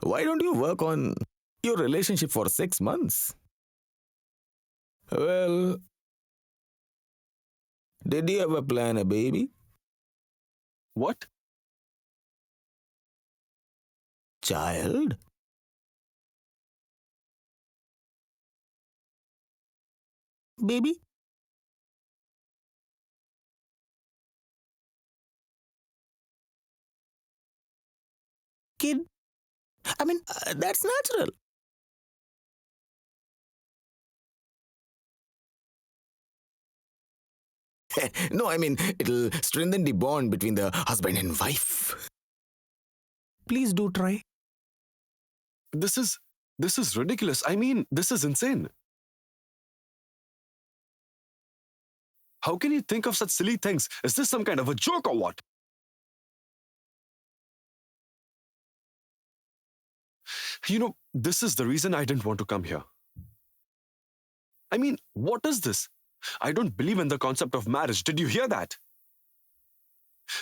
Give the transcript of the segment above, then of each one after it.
why don't you work on your relationship for 6 months? Well, did you ever plan a baby? What? Child? Baby? Kid? I mean, that's natural. No, I mean, it'll strengthen the bond between the husband and wife. Please do try. This is ridiculous. I mean, this is insane. How can you think of such silly things? Is this some kind of a joke or what? You know, this is the reason I didn't want to come here. I mean, what is this? I don't believe in the concept of marriage. Did you hear that?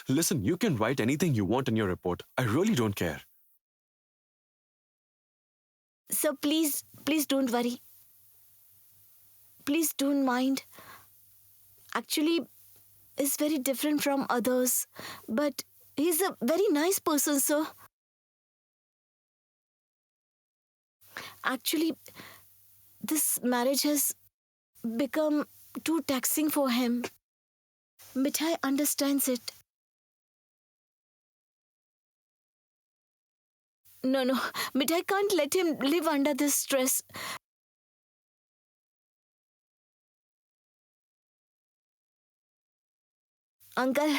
Listen, you can write anything you want in your report. I really don't care. So please don't worry. Please don't mind. Actually, he's very different from others. But he's a very nice person, sir. Actually, this marriage has become too taxing for him. Mithai understands it. No, Mithai can't let him live under this stress. Uncle,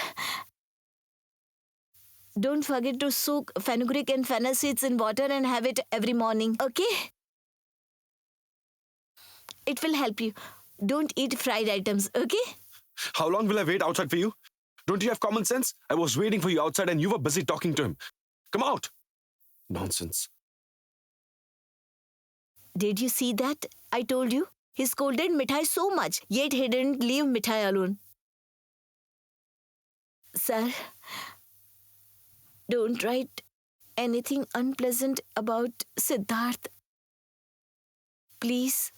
don't forget to soak fenugreek and fennel seeds in water and have it every morning, okay? It will help you. Don't eat fried items, okay? How long will I wait outside for you? Don't you have common sense? I was waiting for you outside and you were busy talking to him. Come out! Nonsense. Did you see that? I told you. He scolded Mithai so much, yet he didn't leave Mithai alone. Sir, don't write anything unpleasant about Siddharth. Please.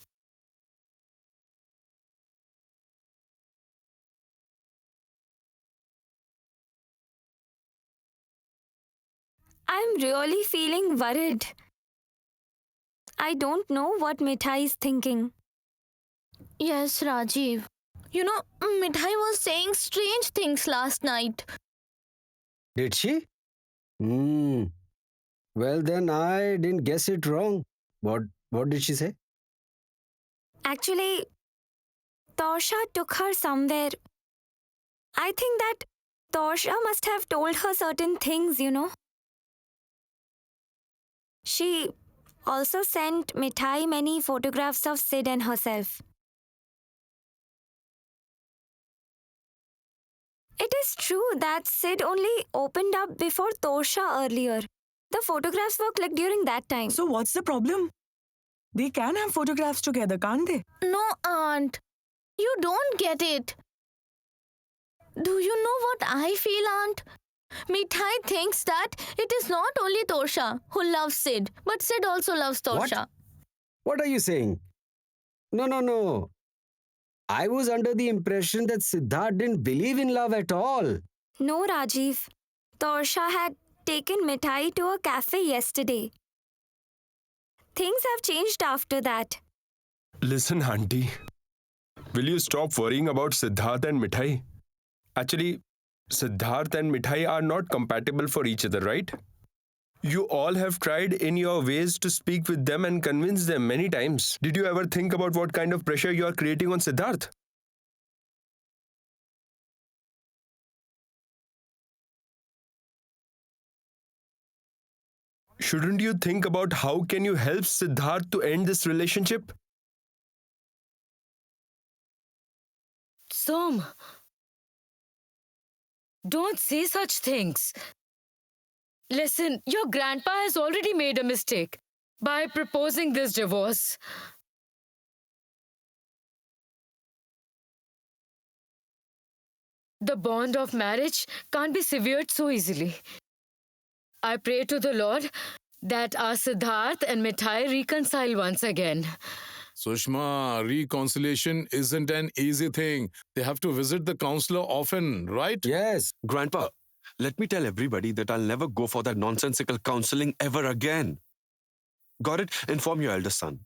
I'm really feeling worried. I don't know what Mithai is thinking. Yes, Rajiv. You know, Mithai was saying strange things last night. Did she? Well, then I didn't guess it wrong. What did she say? Actually, Torsha took her somewhere. I think that Torsha must have told her certain things, you know. She also sent Mithai many photographs of Sid and herself. It is true that Sid only opened up before Torsha earlier. The photographs were clicked during that time. So what's the problem? They can have photographs together, can't they? No, Aunt. You don't get it. Do you know what I feel, Aunt? Mithai thinks that it is not only Torsha who loves Sid, but Sid also loves Torsha. What are you saying? No. I was under the impression that Siddharth didn't believe in love at all. No, Rajiv. Torsha had taken Mithai to a cafe yesterday. Things have changed after that. Listen, Auntie. Will you stop worrying about Siddharth and Mithai? Actually, Siddharth and Mithai are not compatible for each other, right? You all have tried in your ways to speak with them and convince them many times. Did you ever think about what kind of pressure you are creating on Siddharth? Shouldn't you think about how can you help Siddharth to end this relationship? Som, don't say such things. Listen, your grandpa has already made a mistake by proposing this divorce. The bond of marriage can't be severed so easily. I pray to the Lord that our Siddharth and Mithai reconcile once again. Sushma, reconciliation isn't an easy thing. They have to visit the counselor often, right? Yes. Grandpa, let me tell everybody that I'll never go for that nonsensical counseling ever again. Got it? Inform your eldest son.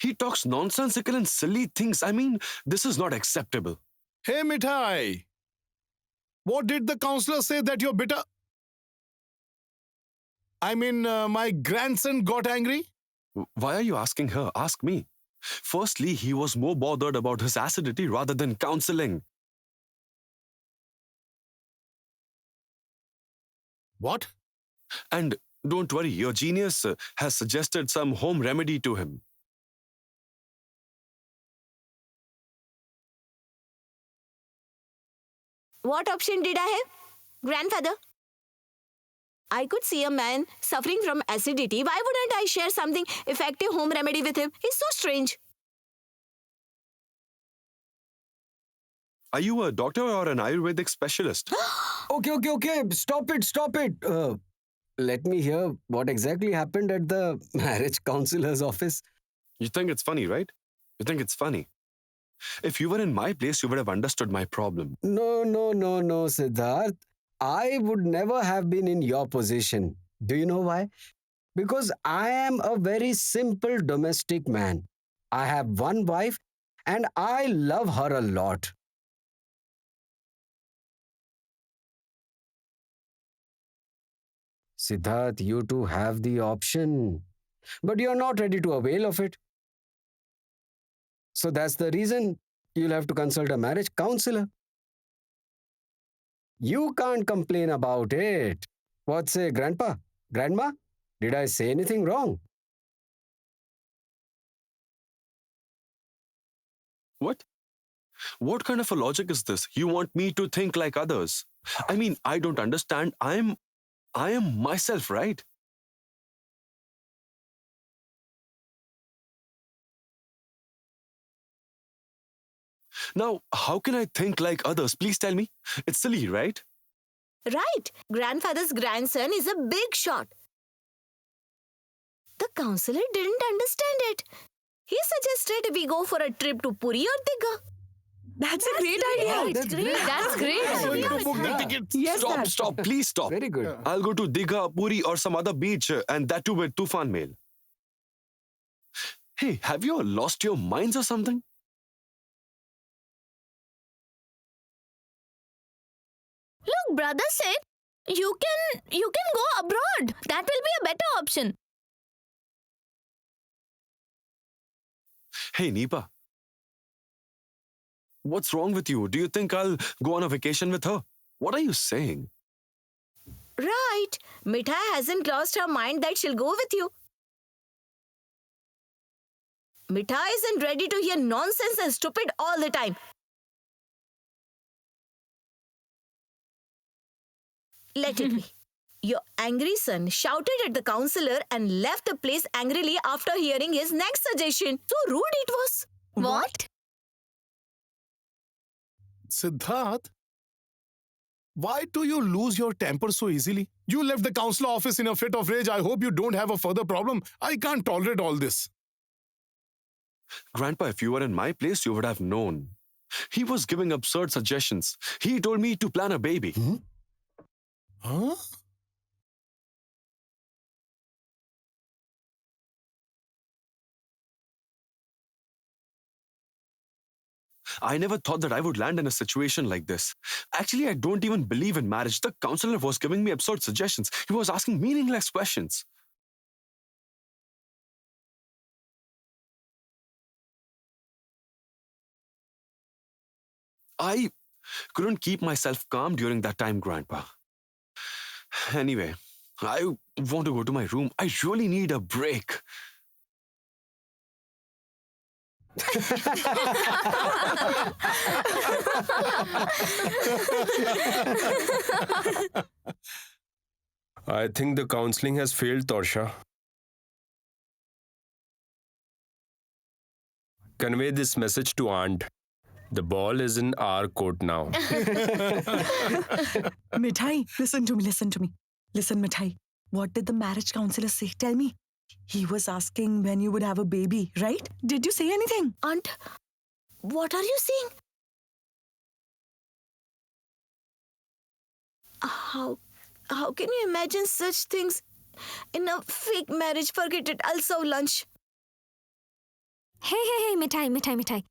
He talks nonsensical and silly things. I mean, this is not acceptable. Hey, Mithai. What did the counselor say that you're bitter? I mean, my grandson got angry? Why are you asking her? Ask me. Firstly, he was more bothered about his acidity rather than counseling. What? And don't worry, your genius has suggested some home remedy to him. What option did I have? Grandfather? I could see a man suffering from acidity. Why wouldn't I share something effective home remedy with him? He's so strange. Are you a doctor or an Ayurvedic specialist? Okay. Stop it. Let me hear what exactly happened at the marriage counselor's office. You think it's funny, right? You think it's funny. If you were in my place, you would have understood my problem. No, Siddharth. I would never have been in your position. Do you know why? Because I am a very simple domestic man. I have one wife and I love her a lot. Siddharth, you too have the option, but you're not ready to avail of it. So that's the reason you'll have to consult a marriage counselor. You can't complain about it. What say, Grandpa? Grandma? Did I say anything wrong? What? What kind of a logic is this? You want me to think like others? I mean, I don't understand. I am myself, right? Now, how can I think like others? Please tell me. It's silly, right? Right. Grandfather's grandson is a big shot. The counselor didn't understand it. He suggested we go for a trip to Puri or Digha. That's a great idea. That's great. That's great. I'm going to book the tickets. Yes, Dad. Stop, please stop. Very good. I'll go to Digha, Puri or some other beach and that too with Tufan Mail. Hey, have you all lost your minds or something? Look, brother said you can go abroad. That will be a better option. Hey, Nipa. What's wrong with you? Do you think I'll go on a vacation with her? What are you saying? Right. Mithai hasn't lost her mind that she'll go with you. Mithai isn't ready to hear nonsense and stupid all the time. Let it be. Your angry son shouted at the counselor and left the place angrily after hearing his next suggestion. So rude it was. What? Siddharth, why do you lose your temper so easily? You left the counselor office in a fit of rage. I hope you don't have a further problem. I can't tolerate all this. Grandpa, if you were in my place, you would have known. He was giving absurd suggestions. He told me to plan a baby. Huh? I never thought that I would land in a situation like this. Actually, I don't even believe in marriage. The counselor was giving me absurd suggestions. He was asking meaningless questions. I couldn't keep myself calm during that time, Grandpa. Anyway, I want to go to my room. I really need a break. I think the counseling has failed, Torsha. convey this message to Aunt. The ball is in our court now. Mithai, listen to me. Listen, Mithai. What did the marriage counselor say? Tell me. He was asking when you would have a baby, right? Did you say anything? Aunt, what are you saying? How can you imagine such things in a fake marriage? Forget it. I'll serve lunch. Hey, Mithai.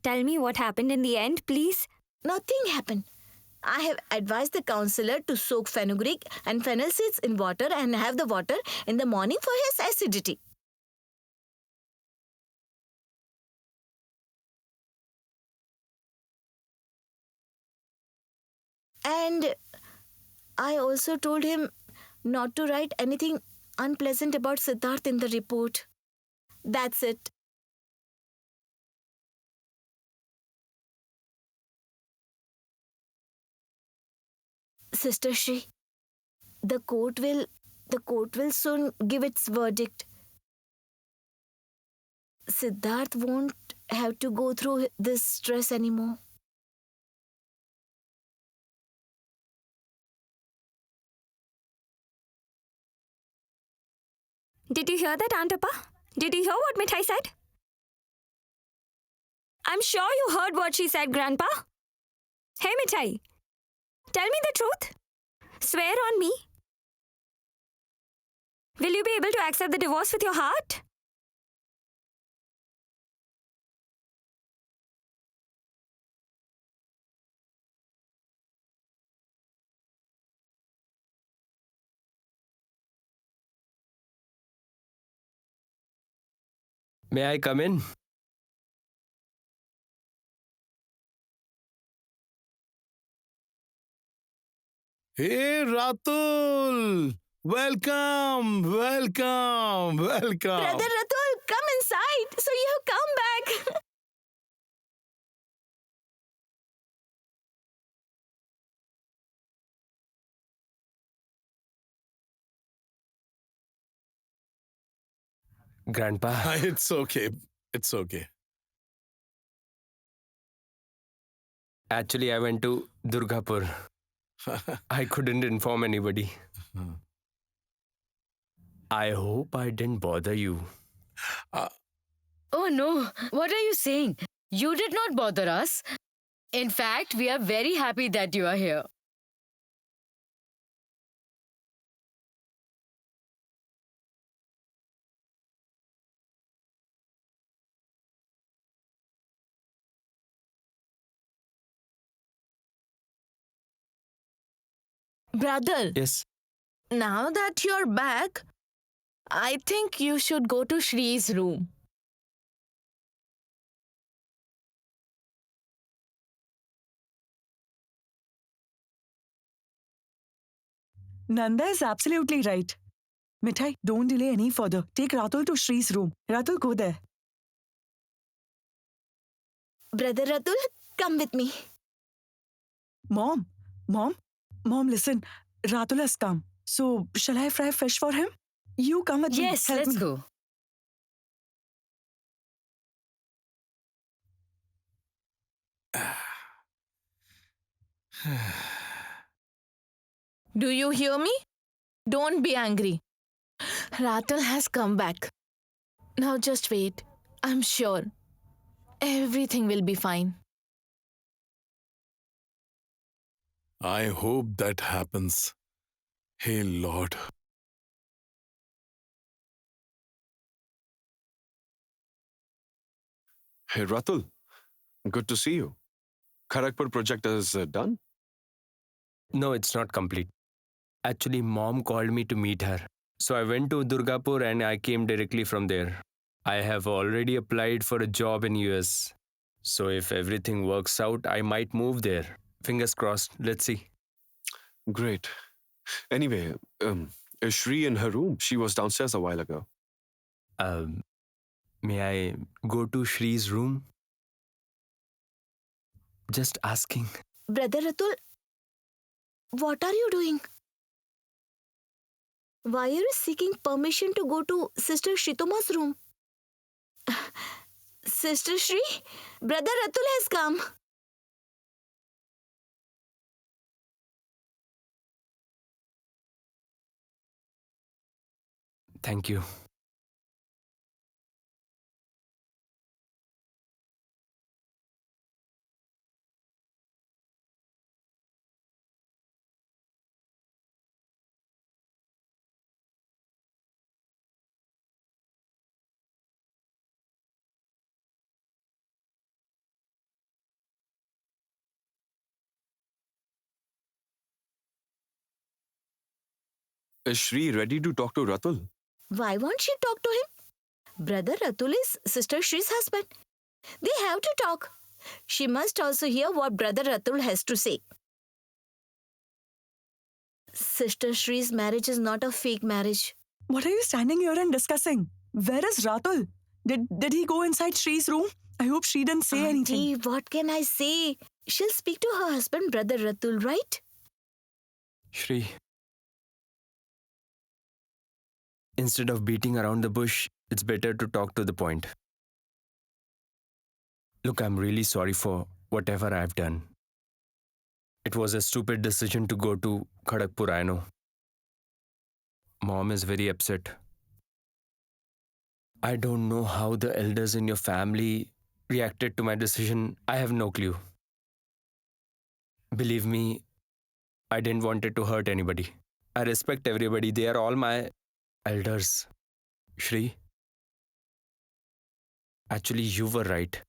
Tell me what happened in the end, please. Nothing happened. I have advised the counselor to soak fenugreek and fennel seeds in water and have the water in the morning for his acidity. And I also told him not to write anything unpleasant about Siddharth in the report. That's it. Sister Shri, the court will soon give its verdict. Siddharth won't have to go through this stress anymore. Did you hear that, Aunt Appa? Did you hear what Mithai said? I'm sure you heard what she said, Grandpa. Hey, Mithai. Tell me the truth. Swear on me. Will you be able to accept the divorce with your heart? May I come in? Hey, Ratul! Welcome! Brother Ratul, come inside. So you have come back. Grandpa. It's okay. It's okay. Actually, I went to Durgapur. I couldn't inform anybody. I hope I didn't bother you. Oh no, what are you saying? You did not bother us. In fact, we are very happy that you are here. Brother, Yes. now that you're back, I think you should go to Shree's room. Nanda is absolutely right. Mithai, don't delay any further. Take Ratul to Shree's room. Ratul, go there. Brother Ratul, come with me. Mom, listen. Ratul has come. So, shall I fry fish for him? You come with me. Yes, Help let's me. go. Do you hear me? Don't be angry. Ratul has come back. Now just wait. I'm sure everything will be fine. I hope that happens. Hey, Lord. Hey, Ratul. Good to see you. Kharagpur project is done? No, it's not complete. Actually, Mom called me to meet her. So I went to Durgapur and I came directly from there. I have already applied for a job in US. So if everything works out, I might move there. Fingers crossed. Let's see. Great. Anyway, is Shri in her room? She was downstairs a while ago. May I go to Shree's room? Just asking. Brother Ratul, what are you doing? Why are you seeking permission to go to Sister Shitoma's room? Sister Shri, Brother Ratul has come. Thank you. Is Shri ready to talk to Ratul? Why won't she talk to him? Brother Ratul is Sister Shri's husband. They have to talk. She must also hear what Brother Ratul has to say. Sister Shri's marriage is not a fake marriage. What are you standing here and discussing? Where is Ratul? Did he go inside Shri's room? I hope she didn't say anything. Auntie, what can I say? She'll speak to her husband, Brother Ratul, right? Shri, instead of beating around the bush, it's better to talk to the point. Look, I'm really sorry for whatever I've done. It was a stupid decision to go to Kharagpur, I know. Mom is very upset. I don't know how the elders in your family reacted to my decision. I have no clue. Believe me, I didn't want it to hurt anybody. I respect everybody. They are all my elders. Shri, actually, you were right.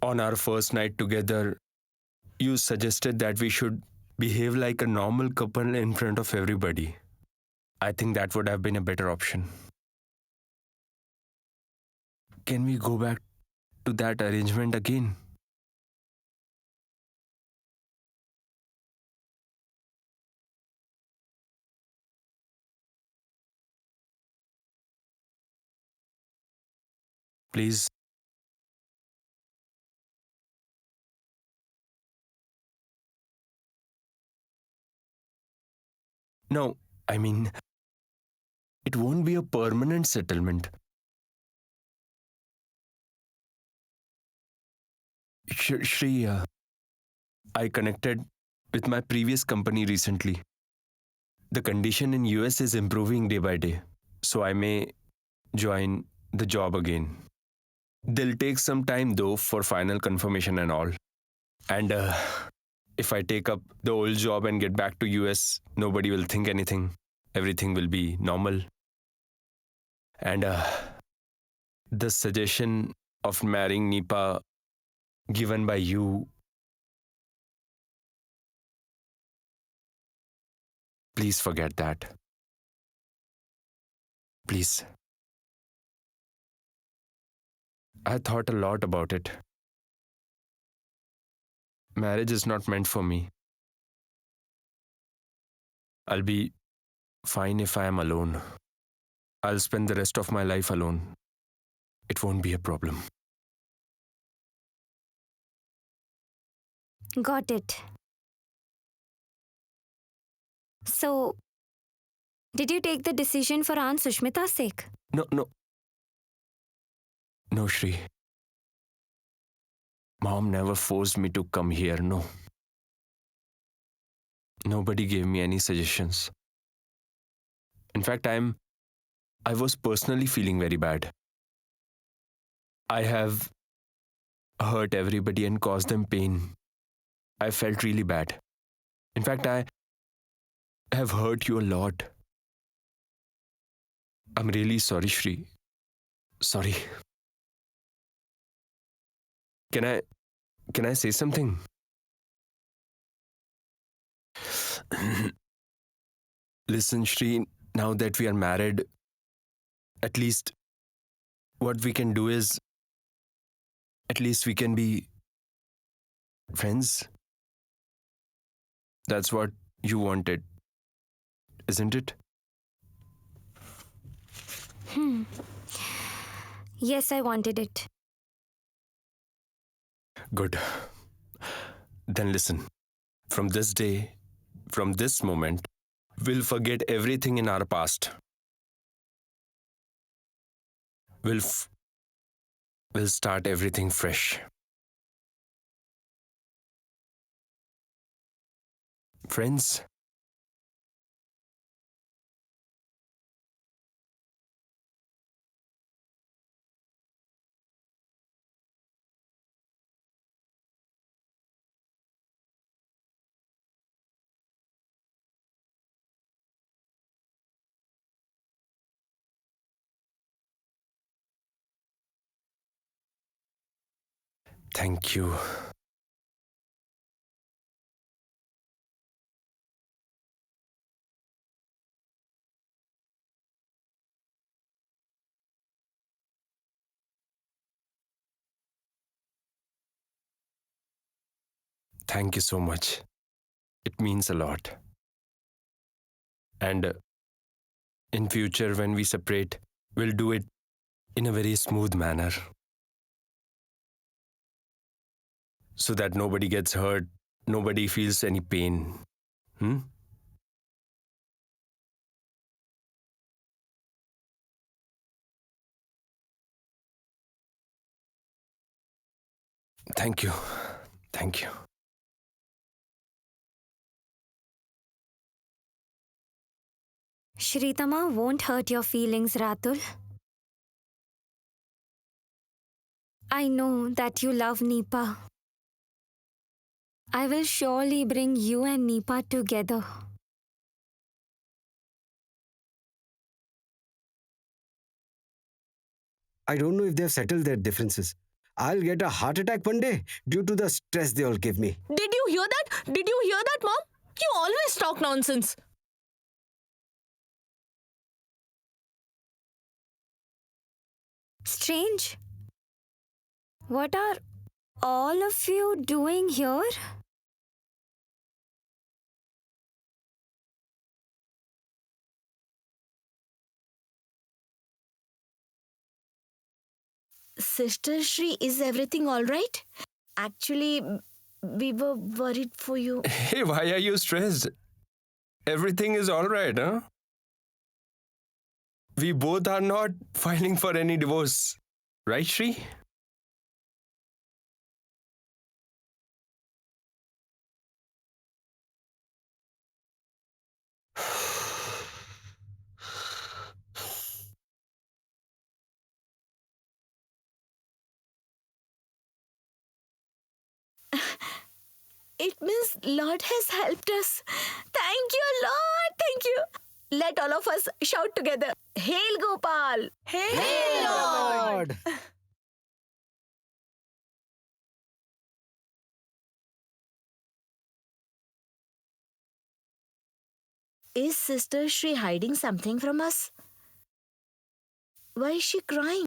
On our first night together, you suggested that we should behave like a normal couple in front of everybody. I think that would have been a better option. Can we go back to that arrangement again? Please. No, I mean, it won't be a permanent settlement. Shri, I connected with my previous company recently. The condition in US is improving day by day, so I may join the job again. They'll take some time though for final confirmation and all. And if I take up the old job and get back to US, nobody will think anything. Everything will be normal. And the suggestion of marrying Nipa given by you, please forget that. Please. I thought a lot about it. Marriage is not meant for me. I'll be fine if I am alone. I'll spend the rest of my life alone. It won't be a problem. Got it. So, did you take the decision for Aunt Sushmita's sake? No, Shri. Mom never forced me to come here, no. Nobody gave me any suggestions. In fact, I was personally feeling very bad. I have hurt everybody and caused them pain. I felt really bad. In fact, I have hurt you a lot. I'm really sorry, Shri. Sorry. Can I say something? Listen, Shri, now that we are married, at least what we can do is, at least we can be friends. That's what you wanted, isn't it? Yes, I wanted it. Good. Then listen. From this day, from this moment, we'll forget everything in our past. we'll start everything fresh. Friends, thank you. Thank you so much. It means a lot. And in future, when we separate, we'll do it in a very smooth manner, so that nobody gets hurt, nobody feels any pain. Thank you. Thank you. Shritama won't hurt your feelings, Ratul. I know that you love Nipa. I will surely bring you and Nipa together. I don't know if they've settled their differences. I'll get a heart attack one day due to the stress they all give me. Did you hear that? Did you hear that, Mom? You always talk nonsense. Strange. What are all of you doing here? Sister Shri, is everything all right? Actually, we were worried for you. Hey, why are you stressed? Everything is all right, huh? We both are not filing for any divorce. Right, Shri? It means Lord has helped us. Thank you, Lord. Thank you. Let all of us shout together. Hail Gopal. Hey, Lord! Is Sister Shri hiding something from us? Why is she crying?